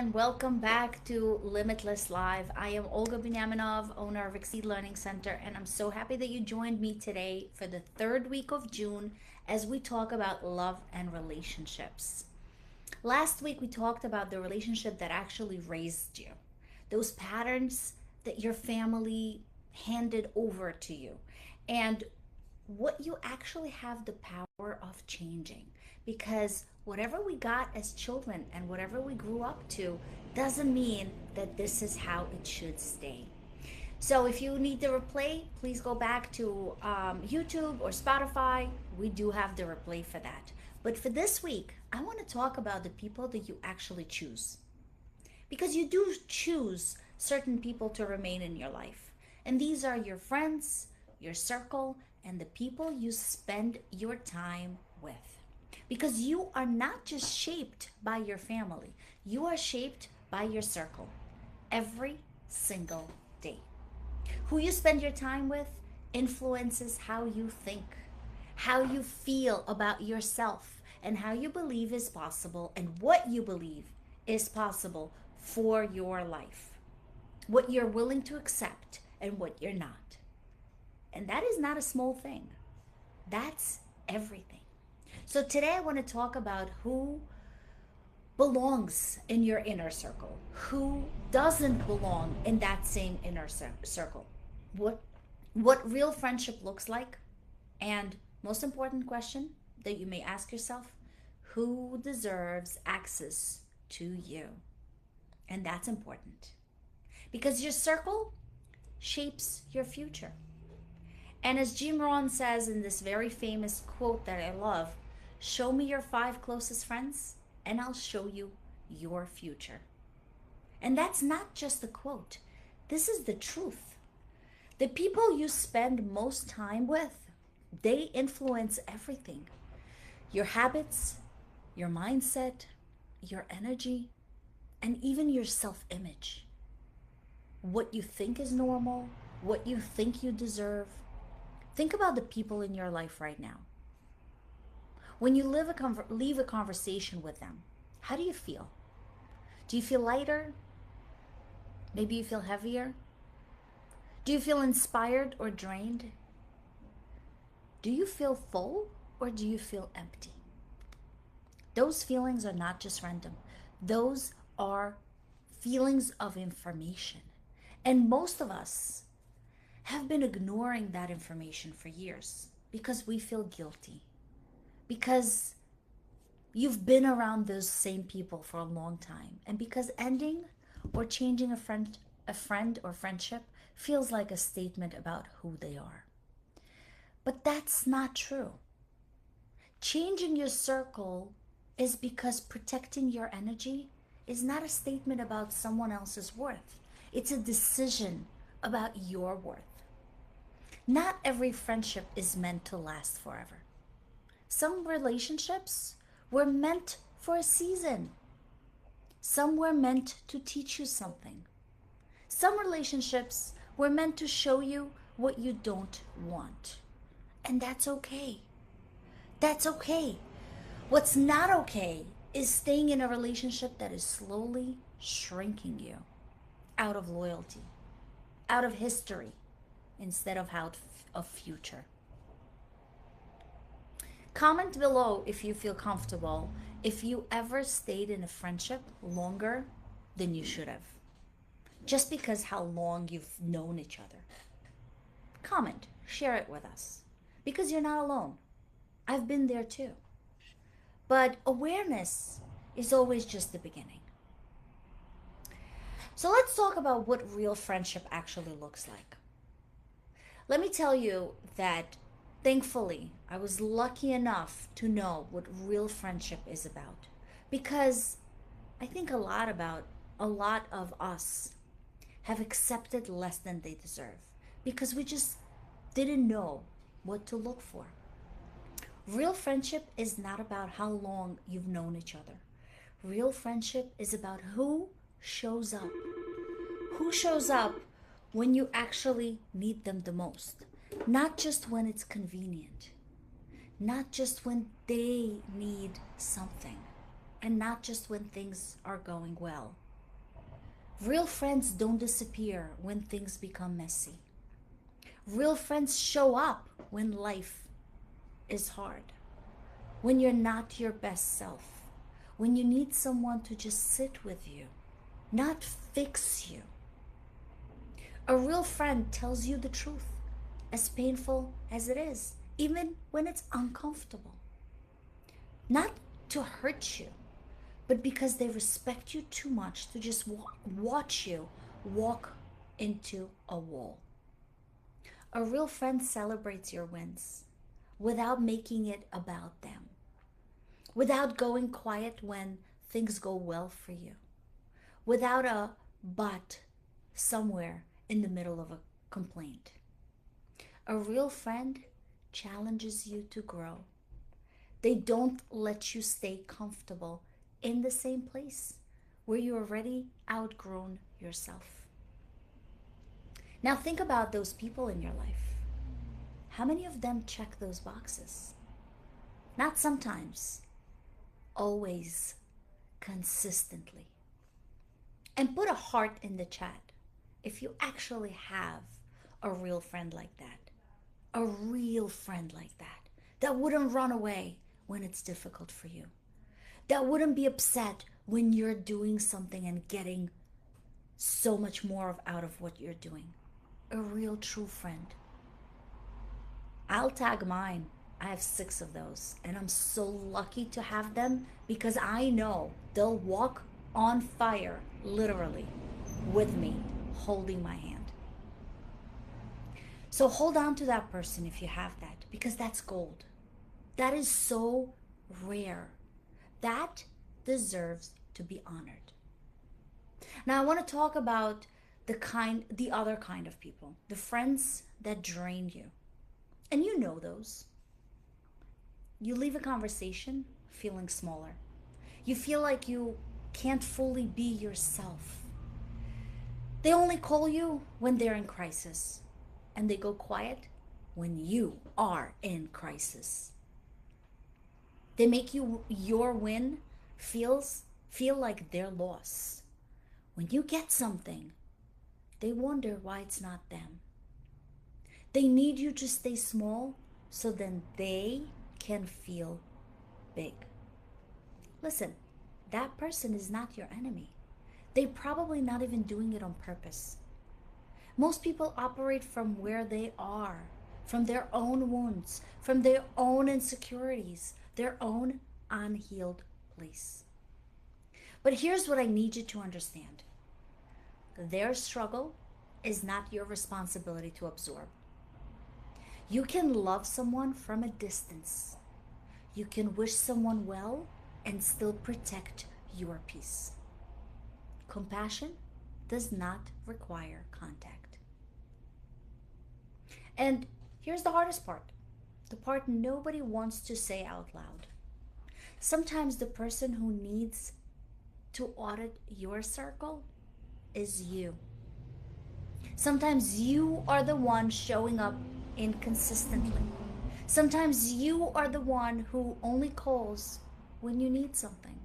everyone. Welcome back to Limitless Live. I am Olga Binyaminov, owner of Exceed Learning Center, and I'm so happy that you joined me today for the third week of June as we talk about love and relationships. Last week, we talked about the relationship that actually raised you, those patterns that your family handed over to you, and what you actually have the power of changing. Because whatever we got as children and whatever we grew up to doesn't mean that this is how it should stay. So if you need the replay, please go back to YouTube or Spotify. We do have the replay for that. But for this week, I want to talk about the people that you actually choose. Because you do choose certain people to remain in your life. And these are your friends, your circle, and the people you spend your time with. Because you are not just shaped by your family, you are shaped by your circle every single day. Who you spend your time with influences how you think, how you feel about yourself, and how you believe is possible, and what you believe is possible for your life. What you're willing to accept and what you're not. And that is not a small thing. That's everything. So today I want to talk about who belongs in your inner circle, who doesn't belong in that same inner circle. What real friendship looks like, and most important question that you may ask yourself, who deserves access to you? And that's important. Because your circle shapes your future. And as Jim Rohn says in this very famous quote that I love, show me your 5 closest friends and I'll show you your future. And that's not just a quote. This is the truth. The people you spend most time with, they influence everything. Your habits, your mindset, your energy, and even your self-image. What you think is normal, what you think you deserve. Think about the people in your life right now. When you leave a conversation with them, how do you feel? Do you feel lighter? Maybe you feel heavier? Do you feel inspired or drained? Do you feel full or do you feel empty? Those feelings are not just random. Those are feelings of information. And most of us have been ignoring that information for years because we feel guilty. Because you've been around those same people for a long time. And because ending or changing a friend or friendship feels like a statement about who they are. But that's not true. Changing your circle is because protecting your energy is not a statement about someone else's worth. It's a decision about your worth. Not every friendship is meant to last forever. Some relationships were meant for a season. Some were meant to teach you something. Some relationships were meant to show you what you don't want. And that's okay. That's okay. What's not okay is staying in a relationship that is slowly shrinking you out of loyalty, out of history, instead of out of future. Comment below if you feel comfortable, if you ever stayed in a friendship longer than you should have, just because how long you've known each other. Comment, share it with us, because you're not alone. I've been there too. But awareness is always just the beginning. So let's talk about what real friendship actually looks like. Let me tell you that thankfully I was lucky enough to know what real friendship is about. Because I think a lot of us have accepted less than they deserve. Because we just didn't know what to look for. Real friendship is not about how long you've known each other. Real friendship is about who shows up. Who shows up when you actually need them the most. Not just when it's convenient. Not just when they need something. And not just when things are going well. Real friends don't disappear when things become messy. Real friends show up when life is hard, when you're not your best self, when you need someone to just sit with you, not fix you. A real friend tells you the truth, as painful as it is, even when it's uncomfortable. Not to hurt you, but because they respect you too much to just watch you walk into a wall. A real friend celebrates your wins without making it about them, without going quiet when things go well for you, without a but somewhere in the middle of a complaint. A real friend challenges you to grow. They don't let you stay comfortable in the same place where you already outgrown yourself. Now think about those people in your life. How many of them check those boxes? Not sometimes, always, consistently. And put a heart in the chat if you actually have a real friend like that. A real friend like that. That wouldn't run away when it's difficult for you. That wouldn't be upset when you're doing something and getting so much more out of what you're doing. A real true friend. I'll tag mine. I have 6 of those, and I'm so lucky to have them because I know they'll walk on fire, literally, with me, holding my hand. So hold on to that person if you have that, because that's gold. That is so rare. That deserves to be honored. Now I want to talk about the other kind of people, the friends that drain you. And you know those. You leave a conversation feeling smaller. You feel like you can't fully be yourself. They only call you when they're in crisis, and they go quiet when you are in crisis. They make your win feel like their loss. When you get something, they wonder why it's not them. They need you to stay small so then they can feel big. Listen, that person is not your enemy. They're probably not even doing it on purpose. Most people operate from where they are, from their own wounds, from their own insecurities, their own unhealed place. But here's what I need you to understand. Their struggle is not your responsibility to absorb. You can love someone from a distance. You can wish someone well and still protect your peace. Compassion does not require contact. And here's the hardest part, the part nobody wants to say out loud. Sometimes the person who needs to audit your circle is you. Sometimes you are the one showing up inconsistently. Sometimes you are the one who only calls when you need something.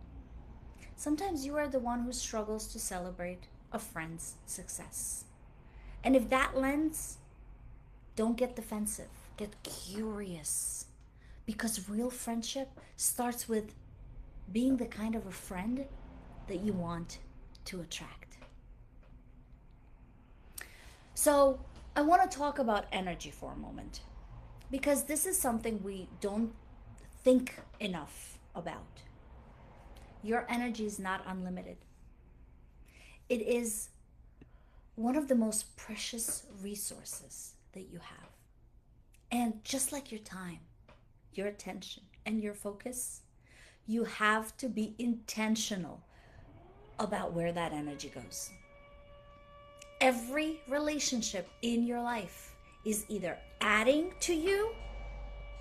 Sometimes you are the one who struggles to celebrate a friend's success. And if that lens, don't get defensive, get curious. Because real friendship starts with being the kind of a friend that you want to attract. So I want to talk about energy for a moment, because this is something we don't think enough about. Your energy is not unlimited. It is one of the most precious resources that you have. And just like your time, your attention, and your focus, you have to be intentional about where that energy goes. Every relationship in your life is either adding to you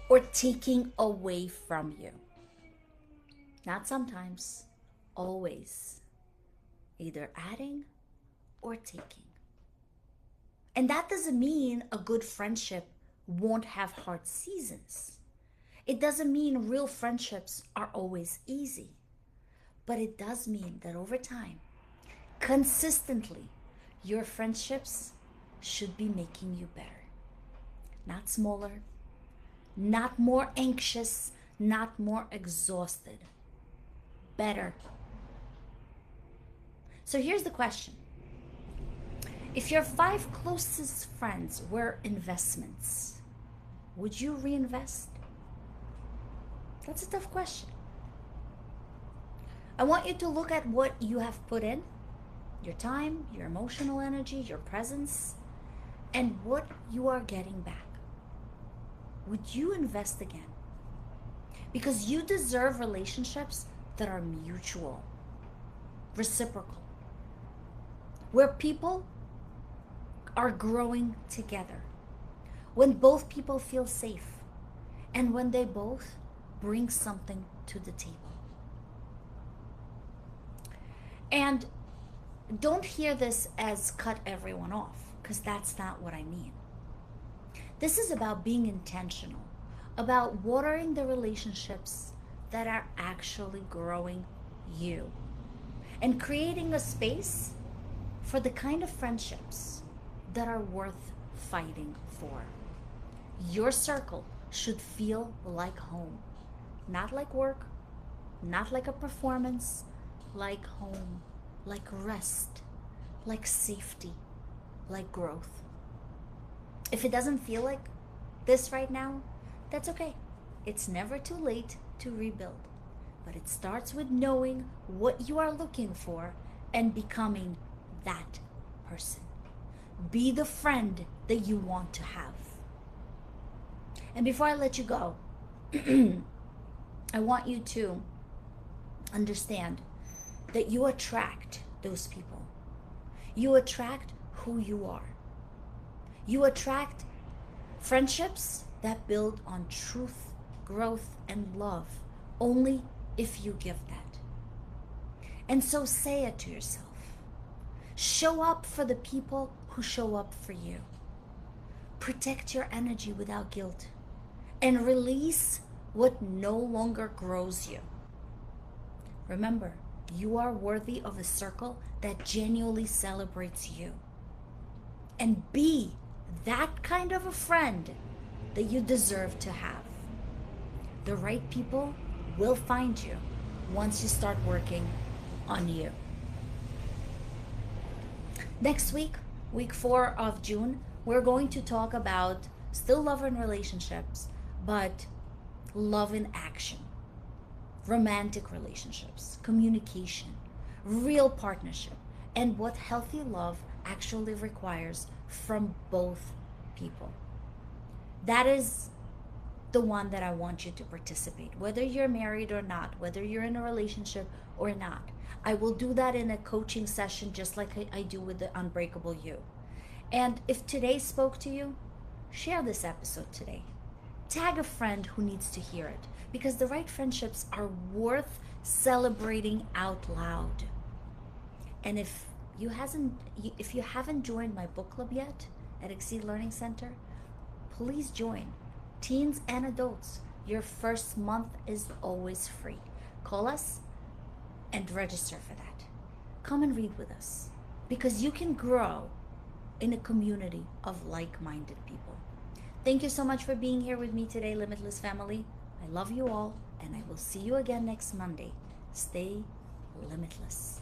or taking away from you. Not sometimes, always. Either adding or taking. And that doesn't mean a good friendship won't have hard seasons. It doesn't mean real friendships are always easy. But it does mean that over time, consistently, your friendships should be making you better, not smaller, not more anxious, not more exhausted. Better. So here's the question. If your 5 closest friends were investments, would you reinvest? That's a tough question. I want you to look at what you have put in, your time, your emotional energy, your presence, and what you are getting back. Would you invest again? Because you deserve relationships that are mutual, reciprocal, where people are growing together, when both people feel safe, and when they both bring something to the table. And don't hear this as cut everyone off, because that's not what I mean. This is about being intentional, about watering the relationships that are actually growing you, and creating a space for the kind of friendships that are worth fighting for. Your circle should feel like home, not like work, not like a performance, like home, like rest, like safety, like growth. If it doesn't feel like this right now, that's okay. It's never too late to rebuild. But it starts with knowing what you are looking for and becoming that person. Be the friend that you want to have. And before I let you go, I want you to understand that you attract those people. You attract who you are. You attract friendships that build on truth, growth, and love only if you give that. And so say it to yourself. Show up for the people who show up for you. Protect your energy without guilt and release what no longer grows you. Remember, you are worthy of a circle that genuinely celebrates you. And be that kind of a friend that you deserve to have. The right people will find you once you start working on you. Next week, week 4 of June, we're going to talk about still love and relationships, but love in action. Romantic relationships, communication, real partnership, and what healthy love actually requires from both people. That is the one that I want you to participate, whether you're married or not, whether you're in a relationship or not. I will do that in a coaching session just like I do with the Unbreakable You. And if today spoke to you, share this episode today. Tag a friend who needs to hear it, because the right friendships are worth celebrating out loud. And if you haven't joined my book club yet at Exceed Learning Center, please join. Teens and adults, your first month is always free. Call us and register for that. Come and read with us, because you can grow in a community of like-minded people. Thank you so much for being here with me today, Limitless family. I love you all, and I will see you again next Monday. Stay limitless.